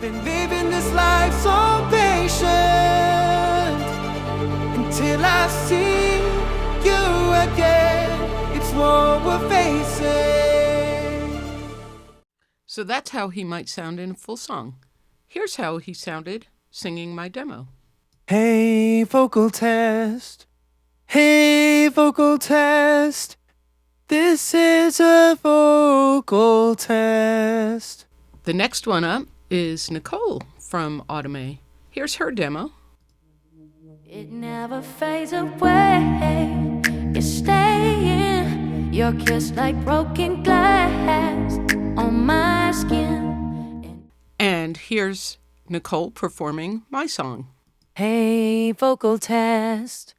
Been living this life so patient until I see you again. It's what we're facing. So that's how he might sound in a full song. Here's how he sounded singing my demo. Hey, vocal test. Hey, vocal test. This is a vocal test. The next one up is Nicole from Audimee. Here's her demo. It never fades away. It's staying. Your kiss like broken glass on my skin. And here's Nicole performing my song. Hey, vocal test.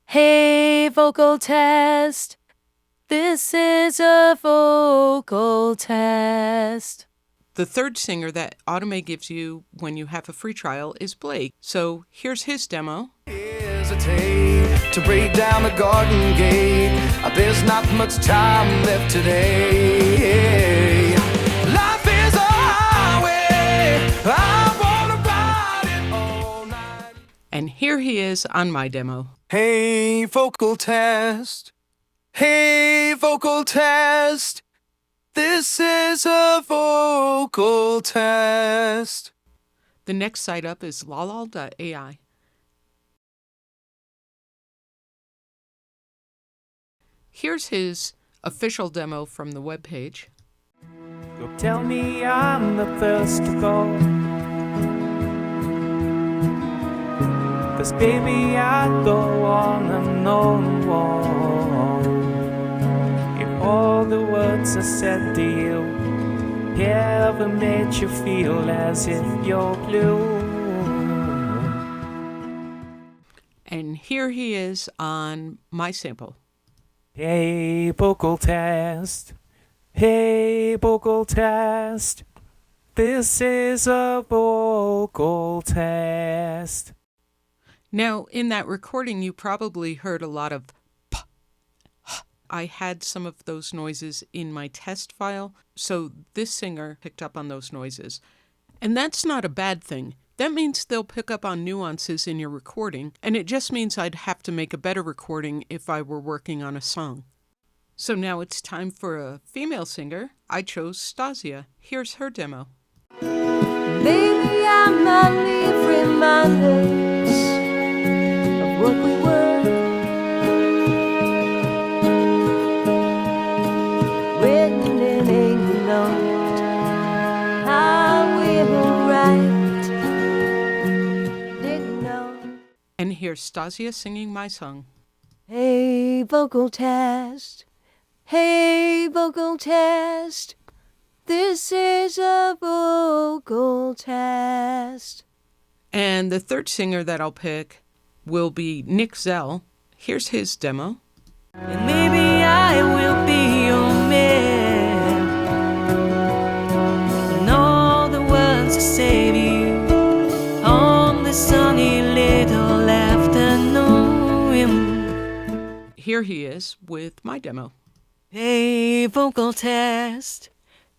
Hey, vocal test. This is a vocal test. The third singer that Audimee gives you when you have a free trial is Blake. So here's his demo. Hesitate to break down the garden gate. There's not much time left today. Life is a highway. I wanna ride it all night. And here he is on my demo. Hey, vocal test. Hey, vocal test. This is a vocal test. The next site up is Lalal.ai. Here's his official demo from the webpage. Go tell me I'm the first to go. 'Cause baby, I go on and on. If all the words I said to you ever made you feel as if you're blue. And here he is on my sample. Hey, vocal test. Hey, vocal test. This is a vocal test. Now, in that recording, you probably heard a lot of p, h. I had some of those noises in my test file, so this singer picked up on those noises. And that's not a bad thing. That means they'll pick up on nuances in your recording, and it just means I'd have to make a better recording if I were working on a song. So now it's time for a female singer. I chose Stasia. Here's her demo. Baby, I'm only reminders of what we were. Written in England, how we were right. Didn't know. And here's Stasia singing my song. Hey, vocal test. Hey, vocal test. This is a vocal test. And the third singer that I'll pick will be Nick Zell. Here's his demo. And maybe I will be your man. And all the words to save you on the sunny little afternoon. Here he is with my demo. Hey, vocal test.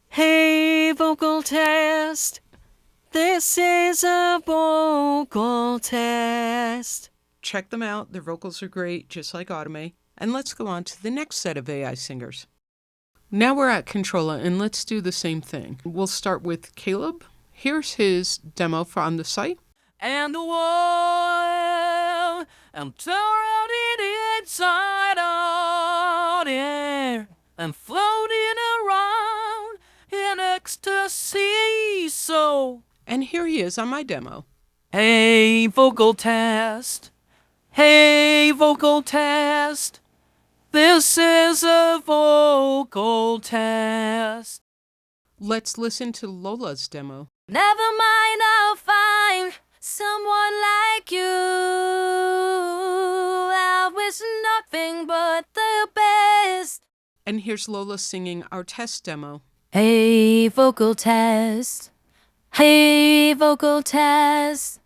Hey, vocal test. This is a vocal test. Check them out. Their vocals are great, just like Audimee. And let's go on to the next set of AI singers. Now we're at Controlla, and let's do the same thing. We'll start with Caleb. Here's his demo on the site. And the world, I'm turning inside out, yeah. I'm floating around in ecstasy, so. And here he is on my demo. Hey, vocal test. Hey, vocal test. This is a vocal test. Let's listen to Lola's demo. Never mind, I'll find someone like you. I wish nothing but the best. And here's Lola singing our test demo. Hey, vocal test. Hey, vocal test.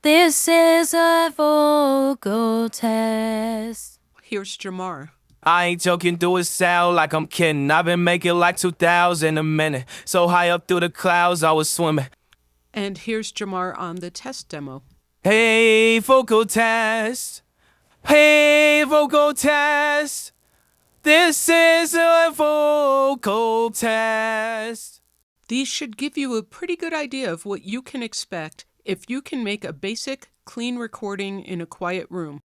This is a vocal test. Here's Jamar. I ain't joking, do it sound like I'm kidding. I've been making like 2,000 a minute. So high up through the clouds, I was swimming. And here's Jamar on the test demo. Hey, vocal test. Hey, vocal test. This is a vocal test. These should give you a pretty good idea of what you can expect if you can make a basic, clean recording in a quiet room.